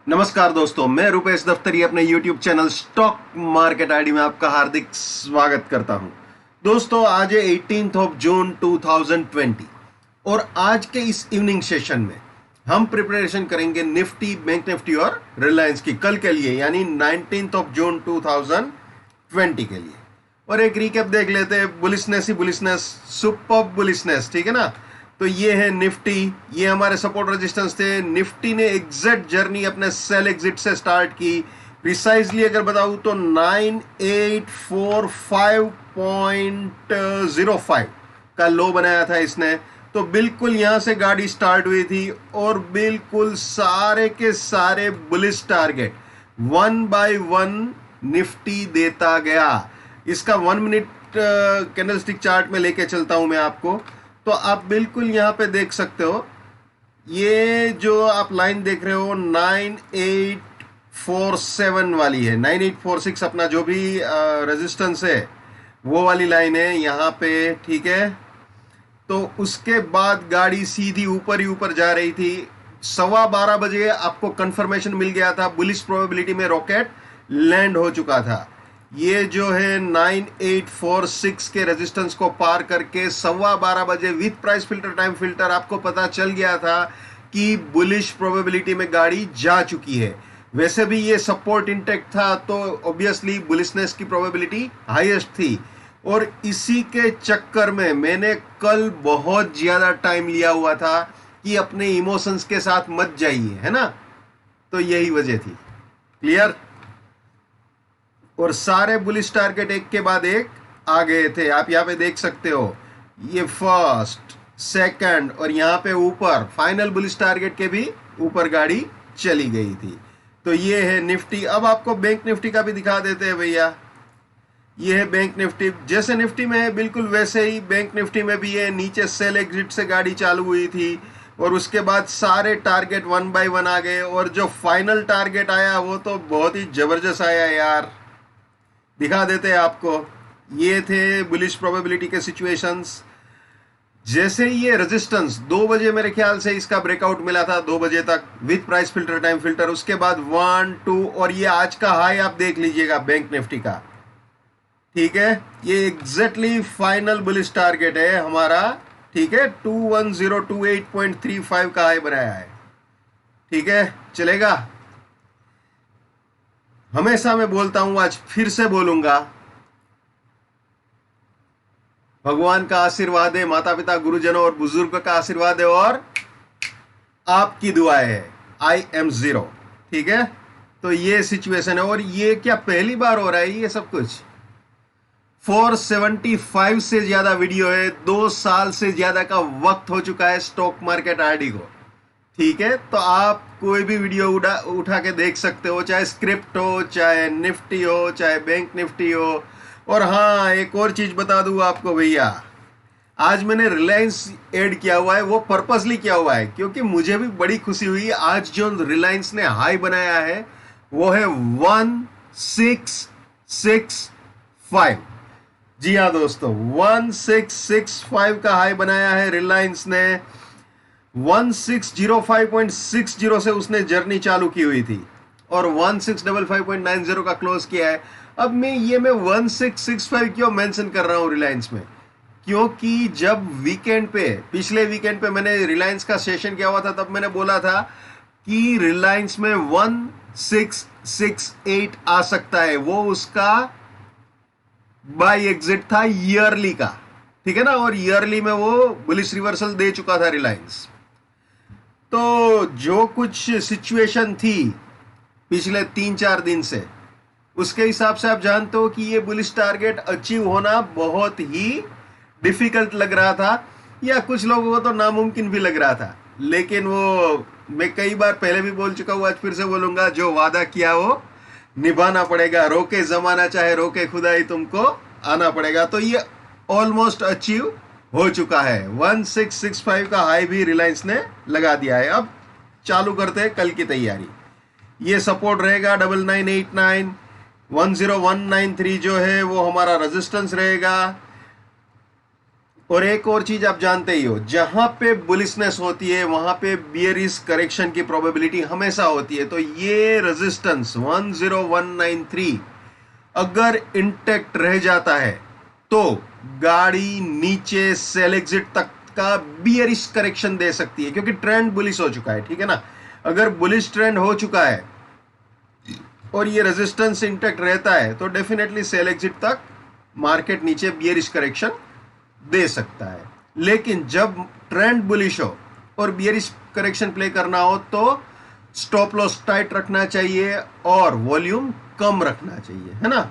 नमस्कार दोस्तों, मैं रुपेश दफ्तरी अपने YouTube channel stock market ID में आपका हार्दिक स्वागत करता हूं। दोस्तों, आज है 18 ऑफ जून 2020 और आज के इस इवनिंग सेशन में हम प्रिपरेशन करेंगे निफ्टी, बैंक निफ्टी और रिलायंस की कल के लिए, यानी 19 ऑफ जून 2020 के लिए। और एक रिकैप देख लेते हैं। बुलिशनेस ही बुलिशनेस, सुपर बुलिशनेस, ठीक है ना। तो ये है निफ्टी, ये हमारे सपोर्ट रेजिस्टेंस थे। निफ्टी ने एग्जैक्ट जर्नी अपने सेल एग्जिट से स्टार्ट की। प्रिसाइजली अगर बताऊं तो 9845.05 का लो बनाया था इसने। तो बिल्कुल यहां से गाड़ी स्टार्ट हुई थी और बिल्कुल सारे के सारे bullish target one by one Nifty देता गया। इसका 1 मिनट कैंडलस्टिक चार्ट में लेके चलता हूं मैं आपको। तो आप बिल्कुल यहाँ पे देख सकते हो, ये जो आप लाइन देख रहे हो 9847 वाली है। 9846 अपना जो भी रेजिस्टेंस है वो वाली लाइन है यहाँ पे, ठीक है। तो उसके बाद गाड़ी सीधी ऊपर ही ऊपर जा रही थी। 12:15 बजे आपको कंफर्मेशन मिल गया था, बुलिश प्रोबेबिलिटी में रॉकेट लैंड हो चुका था। ये जो है 9846 के रेजिस्टेंस को पार करके 12:15 बजे with price filter, time filter, आपको पता चल गया था कि बुलिश प्रोबेबिलिटी में गाड़ी जा चुकी है। वैसे भी ये सपोर्ट इंटेक्ट था, तो ऑब्वियसली बुलिशनेस की प्रोबेबिलिटी हाईएस्ट थी। और इसी के चक्कर में मैंने कल बहुत ज्यादा टाइम लिया हुआ था कि अपने इमोशंस के साथ मत जाइए, है ना। तो यही वजह थी। क्लियर। और सारे बुलिश टारगेट एक के बाद एक आ गए थे। आप यहाँ पे देख सकते हो, ये फर्स्ट, सेकंड और यहाँ पे ऊपर फाइनल बुलिश टारगेट के भी ऊपर गाड़ी चली गई थी। तो ये है निफ्टी। अब आपको बैंक निफ्टी का भी दिखा देते हैं भैया। ये है बैंक निफ्टी। जैसे निफ्टी में है बिल्कुल वैसे ही बैंक निफ्टी में भी है। नीचे सेल एग्जिट से गाड़ी चालू हुई थी और उसके बाद सारे टारगेट वन बाय वन आ गए। और जो फाइनल टारगेट आया वो तो बहुत ही जबरदस्त आया यार। दिखा देते हैं आपको। ये थे बुलिश प्रोबेबिलिटी के सिचुएशंस। जैसे ही ये रेजिस्टेंस 2 बजे मेरे ख्याल से इसका ब्रेकआउट मिला था, 2 बजे तक with price filter, time filter. उसके बाद 1, 2 और ये आज का हाई आप देख लीजिएगा बैंक निफ्टी का, ठीक है। ये एग्जैक्टली फाइनल बुलिश टारगेट है हमारा, ठीक है। 21028.35 का हाई बनाया है, ठीक है। चलेगा। हमेशा मैं बोलता हूं, आज फिर से बोलूंगा, भगवान का आशीर्वाद है, माता पिता, गुरुजनों और बुजुर्ग का आशीर्वाद है और आपकी दुआएं है। आई एम जीरो, ठीक है। तो ये सिचुएशन है। और ये क्या पहली बार हो रहा है ये सब कुछ। 475 से ज्यादा वीडियो है, 2 साल से ज्यादा का वक्त हो चुका है स्टॉक मार्केट आरडी को, ठीक है। तो आप कोई भी वीडियो उठा के देख सकते हो, चाहे स्क्रिप्ट हो, चाहे निफ्टी हो, चाहे बैंक निफ्टी हो। और हाँ, एक और चीज बता दूं आपको भैया, आज मैंने रिलायंस ऐड किया हुआ है। वो पर्पसली किया हुआ है क्योंकि मुझे भी बड़ी खुशी हुई। आज जो रिलायंस ने हाई बनाया है वो है 1665। जी हाँ दोस्तों, 1665 का हाई बनाया है रिलायंस ने। 1605.60 से उसने जर्नी चालू की हुई थी और 1655.90 का क्लोज किया है। अब मैं 1665 क्यों मेंशन कर रहा हूं रिलायंस में, क्योंकि जब वीकेंड पे, पिछले वीकेंड पे मैंने रिलायंस का सेशन किया हुआ था, तब मैंने बोला था कि रिलायंस में 1668 आ सकता है। वो उसका बाय एग्जिट था ईयरली का, ठीक है ना। और ईयरली में वो बुलिश रिवर्सल दे चुका था रिलायंस। तो जो कुछ सिचुएशन थी पिछले 3-4 दिन से, उसके हिसाब से आप जानते हो कि ये बुलिश टारगेट अचीव होना बहुत ही डिफिकल्ट लग रहा था, या कुछ लोगों को तो नामुमकिन भी लग रहा था। लेकिन वो मैं कई बार पहले भी बोल चुका हूं, आज फिर से बोलूंगा, जो वादा किया वो निभाना पड़ेगा। रोके जमाना चाहे रोके खुदाई, तुमको आना पड़ेगा। तो ये ऑलमोस्ट अचीव हो चुका है। 1665 का हाई भी रिलायंस ने लगा दिया है। अब चालू करते हैं कल की तैयारी। ये सपोर्ट रहेगा 9989, 10193 जो है वो हमारा रेजिस्टेंस रहेगा। और एक और चीज आप जानते ही हो, जहां पे बुलिशनेस होती है वहां पे बियरिश करेक्शन की प्रोबेबिलिटी हमेशा होती है। तो ये रेजिस्टेंस 10193 अगर इंटेक्ट रह जाता है तो गाड़ी नीचे सेल एग्जिट तक का बियरिश करेक्शन दे सकती है, क्योंकि ट्रेंड बुलिश हो चुका है, ठीक है ना। अगर बुलिश ट्रेंड हो चुका है और ये रेजिस्टेंस इंटेक्ट रहता है तो डेफिनेटली सेल एग्जिट तक मार्केट नीचे बियरिश करेक्शन दे सकता है। लेकिन जब ट्रेंड बुलिश हो और बियरिश करेक्शन प्ले करना हो तो स्टॉप लॉस टाइट रखना चाहिए और वॉल्यूम कम रखना चाहिए, है ना।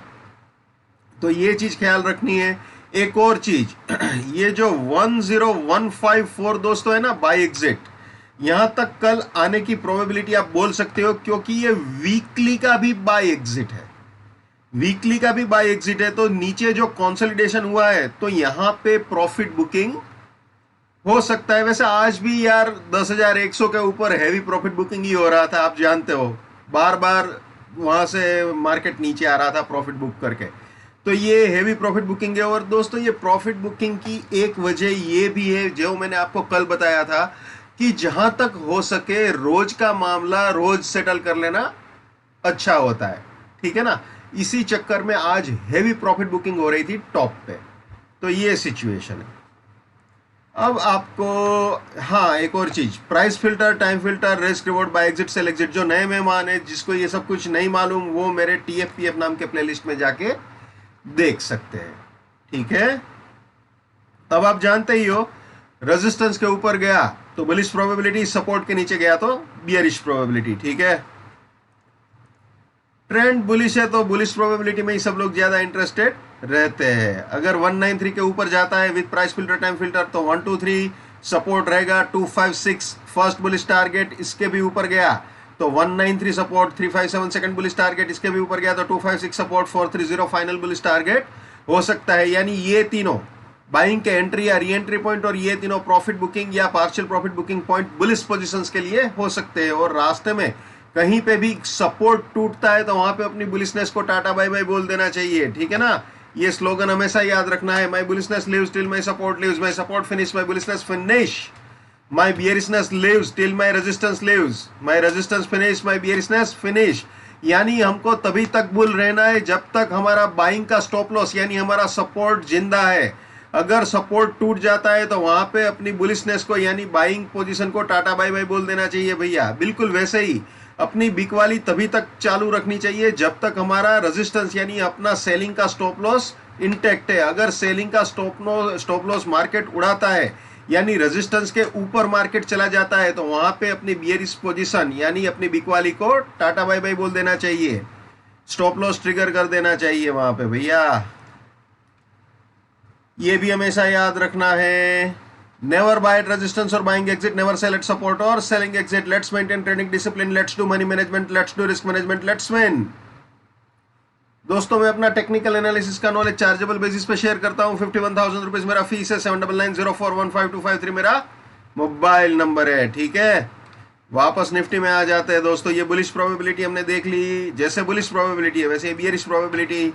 तो ये चीज ख्याल रखनी है। एक और चीज ये जो 10154 दोस्तों है ना बाय एग्जिट, यहां तक कल आने की प्रोबेबिलिटी आप बोल सकते हो, क्योंकि ये वीकली का भी बाय एग्जिट है। वीकली का भी बाय एग्जिट है तो नीचे जो कंसोलिडेशन हुआ है तो यहां पे प्रॉफिट बुकिंग हो सकता है। वैसे आज भी यार 10,100 के ऊपर हैवी प्रॉफिट बुकिंग ही हो रहा था, आप जानते हो, बार बार वहां से मार्केट नीचे आ रहा था प्रॉफिट बुक करके। तो ये हैवी प्रॉफिट बुकिंग है। और दोस्तों ये प्रॉफिट बुकिंग की एक वजह ये भी है, जो मैंने आपको कल बताया था, कि जहां तक हो सके रोज का मामला रोज सेटल कर लेना अच्छा होता है, ठीक है ना। इसी चक्कर में आज हेवी प्रॉफिट बुकिंग हो रही थी टॉप पे। तो ये सिचुएशन है। अब आपको हाँ एक और चीज, price filter, time filter, risk reward, buy exit, sell exit, जो नए मेहमान है जिसको ये सब कुछ नहीं मालूम वो मेरे TFPF नाम के प्लेलिस्ट में जाके देख सकते हैं, ठीक है। अब आप जानते ही हो, रेजिस्टेंस के ऊपर गया तो बुलिश प्रोबेबिलिटी, सपोर्ट के नीचे गया तो बियरिश प्रोबेबिलिटी, ठीक है। ट्रेंड बुलिश है तो बुलिश प्रोबेबिलिटी में ही सब लोग ज्यादा इंटरेस्टेड रहते हैं। अगर 193 के ऊपर जाता है with price filter, time filter, तो 123 सपोर्ट रहेगा, 256 फर्स्ट बुलिश टारगेट, इसके भी ऊपर गया तो 193 सपोर्ट, 357 सेकंड बुलिश टारगेट, इसके भी ऊपर गया तो 256 सपोर्ट, 430 फाइनल बुलिश टारगेट हो सकता है। यानी ये तीनों बाइंग के एंट्री या री एंट्री पॉइंट और ये तीनों प्रॉफिट बुकिंग या partial profit booking point bullish positions के लिए हो सकते हैं। और रास्ते में कहीं पे भी सपोर्ट टूटता है तो वहां पे अपनी बुलिशनेस को टाटा बाय बाय बोल देना चाहिए, ठीक है ना। ये स्लोगन हमेशा याद रखना है, my bullishness lives till my support lives, my support finish, my bullishness finish, my bearishness lives till my resistance lives, my resistance finish, my bearishness finish. यानी हमको तभी तक बुल रहना है जब तक हमारा बाइंग का स्टॉप लॉस यानी हमारा सपोर्ट जिंदा है। अगर सपोर्ट टूट जाता है तो वहां पे अपनी बुलिशनेस को यानी बाइंग पोजीशन को टाटा बाय बाय बोल देना चाहिए भैया। बिल्कुल वैसे ही अपनी बिक वाली तभी तक चालू रखनी चाहिए जब तक हमारा रेजिस्टेंस यानी अपना सेलिंग का स्टॉप लॉस इंटैक्ट है। अगर सेलिंग का स्टॉप लॉस मार्केट उड़ाता है यानी रेजिस्टेंस के ऊपर मार्केट चला जाता है तो वहां पे अपनी बियरिश पोजीशन यानी अपनी बिक वाली को टाटा बाय बाय बोल देना चाहिए, स्टॉप लॉस ट्रिगर कर देना चाहिए वहां पे भैया। ये भी हमेशा याद रखना है। नेवर बाय एट रेजिस्टेंस और buying exit, never sell at support और selling exit. Let's maintain trading discipline, let's do money management, let's do risk management, let's win. दोस्तों मैं अपना टेक्निकल एनालिसिस का नॉलेज चार्जेबल बेसिस पे share करता हूँ। 51,000 rupees मेरा फीस है, 7990415253 मेरा मोबाइल नंबर है, ठीक है। वापस निफ्टी में आ जाते हैं दोस्तों। ये बुलिश प्रोबेबिलिटी हमने देख ली, जैसे बुलिश प्रोबेबिलिटी है वैसे बियरिश प्रोबेबिलिटी।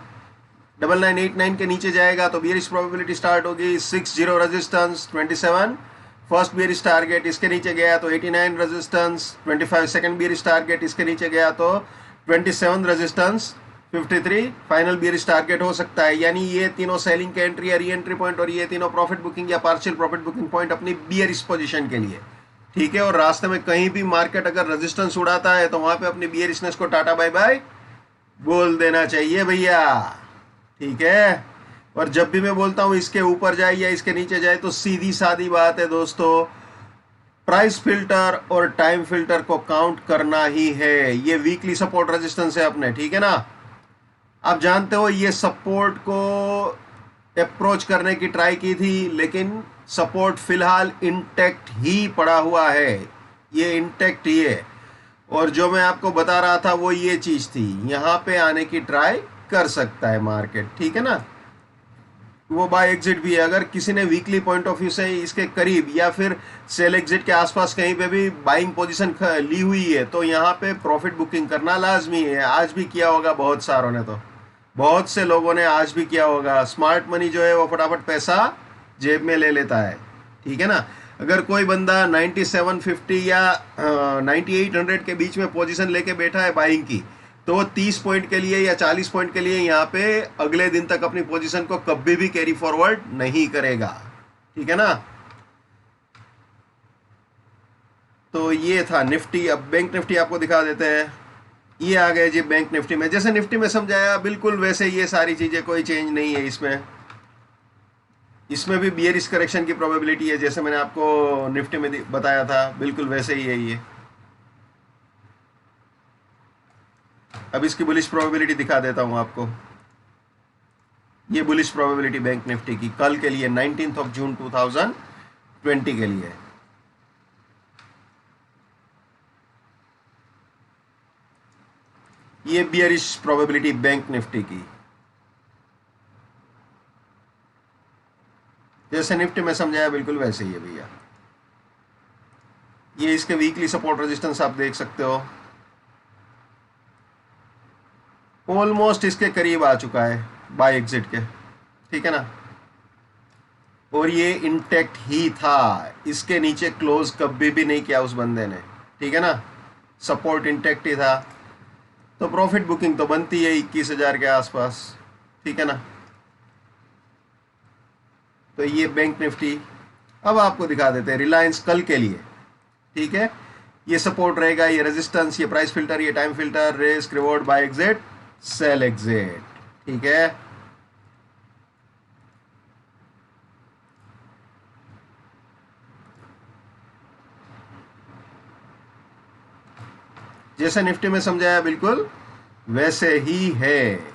9989 के नीचे जाएगा तो बियरिश प्रोबेबिलिटी स्टार्ट होगी। 60 रेजिस्टेंस, 27 फर्स्ट बियरिश टारगेट, इसके नीचे गया तो 89 रेजिस्टेंस, 25 सेकंड बियरिश टारगेट, इसके नीचे गया तो 27 रेजिस्टेंस, 53 फाइनल बियरिश टारगेट हो सकता है। यानी ये तीनों सेलिंग के एंट्री या री एंट्री पॉइंट और ये तीनों प्रॉफिट बुकिंग या पार्शियल प्रॉफिट बुकिंग पॉइंट अपनी बियरिश पोजीशन के लिए, ठीक है। और रास्ते में कहीं भी मार्केट अगर रेजिस्टेंस उड़ाता है तो वहां पे अपनी बियरिशनेस को टाटा बाय बाय बोल देना चाहिए भैया, ठीक है। और जब भी मैं बोलता हूं इसके ऊपर जाए या इसके नीचे जाए तो सीधी सादी बात है दोस्तों, प्राइस फिल्टर और टाइम फिल्टर को काउंट करना ही है। ये वीकली सपोर्ट रेजिस्टेंस है अपने, ठीक है ना। आप जानते हो ये सपोर्ट को अप्रोच करने की ट्राई की थी लेकिन सपोर्ट फिलहाल इंटैक्ट ही पड़ा हुआ है, ये इंटैक्ट ही है। और जो मैं आपको बता रहा था वो ये चीज थी, यहां पे आने की ट्राई कर सकता है मार्केट, ठीक है ना। वो बाय एग्जिट भी है। अगर किसी ने वीकली पॉइंट ऑफ व्यू से इसके करीब या फिर सेल एग्जिट के आसपास कहीं पे भी बाइंग पोजीशन ली हुई है तो यहाँ पे प्रॉफिट बुकिंग करना लाजमी है। आज भी किया होगा बहुत सारों ने, तो बहुत से लोगों ने आज भी किया होगा। स्मार्ट मनी जो है वो फटाफट पैसा जेब में ले लेता है, ठीक है ना। अगर कोई बंदा 9750 या 9800 के बीच में पोजीशन लेके बैठा है बाइंग की, तो वो 30 पॉइंट के लिए या 40 पॉइंट के लिए यहाँ पे अगले दिन तक अपनी पोजीशन को कभी भी कैरी फॉरवर्ड नहीं करेगा, ठीक है ना। तो ये था निफ्टी। अब बैंक निफ्टी आपको दिखा देते हैं। ये आ गए जी बैंक निफ्टी में। जैसे निफ्टी में समझाया बिल्कुल वैसे ये सारी चीजें, कोई चेंज नहीं है इसमें। इसमें भी बियरिश करेक्शन की प्रोबेबिलिटी है, जैसे मैंने आपको निफ्टी में बताया था, बिल्कुल वैसे ही है ये। अब इसकी बुलिश प्रोबेबिलिटी दिखा देता हूं आपको। ये बुलिश प्रोबेबिलिटी बैंक निफ्टी की कल के लिए 19 जून 2020 के लिए। ये बियरिश प्रोबेबिलिटी बैंक निफ्टी की। जैसे निफ्टी में समझाया बिल्कुल वैसे ही है भैया। ये इसके वीकली सपोर्ट रेजिस्टेंस आप देख सकते हो, ऑलमोस्ट इसके करीब आ चुका है बाय एग्जिट के, ठीक है ना। और ये इंटैक्ट ही था, इसके नीचे क्लोज कभी भी नहीं किया उस बंदे ने, ठीक है ना। सपोर्ट इंटैक्ट ही था, तो प्रॉफिट बुकिंग तो बनती है 21,000 के आसपास, ठीक है ना। तो ये बैंक निफ्टी। अब आपको दिखा देते हैं रिलायंस कल के लिए, ठीक है। ये सपोर्ट रहेगा, ये रेजिस्टेंस, ये प्राइस फिल्टर, ये time filter, risk reward, buy exit, sell exit, ठीक है। जैसे निफ्टी में समझाया बिल्कुल वैसे ही है।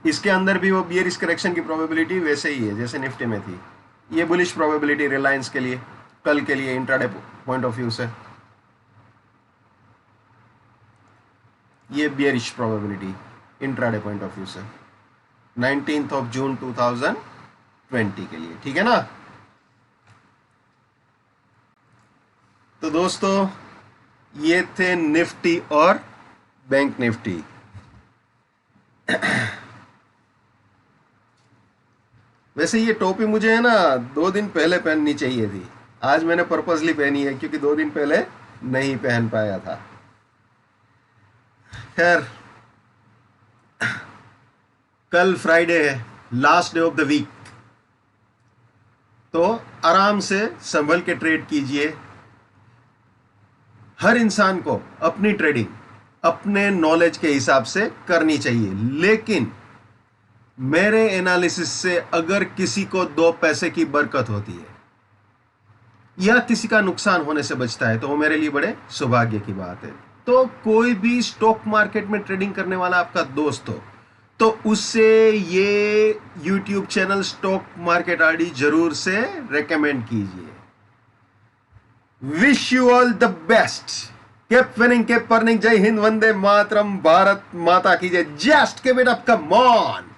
इसके अंदर भी वो बियरिश करेक्शन की प्रोबेबिलिटी वैसे ही है जैसे निफ्टी में थी। ये बुलिश प्रोबेबिलिटी रिलायंस के लिए कल के लिए इंट्राडे पॉइंट ऑफ व्यू से। ये bearish probability intraday point of view से 19 जून 2020 के लिए, ठीक है ना। तो दोस्तों ये थे निफ्टी और बैंक निफ्टी। वैसे ये टोपी मुझे है ना 2 दिन पहले पहननी चाहिए थी, आज मैंने पर्पसली पहनी है क्योंकि 2 दिन पहले नहीं पहन पाया था। खैर कल फ्राइडे है, last day of the week, तो आराम से संभल के ट्रेड कीजिए। हर इंसान को अपनी ट्रेडिंग अपने नॉलेज के हिसाब से करनी चाहिए, लेकिन मेरे एनालिसिस से अगर किसी को 2 पैसे की बरकत होती है या किसी का नुकसान होने से बचता है तो वो मेरे लिए बड़े सौभाग्य की बात है। तो कोई भी स्टॉक मार्केट में ट्रेडिंग करने वाला आपका दोस्त हो तो उससे ये YouTube channel stock market RD जरूर से रेकमेंड कीजिए। Wish you all the best, keep winning, keep earning. जय हिंद, वंदे मातरम, भारत माता की जय। Just give it up, come on.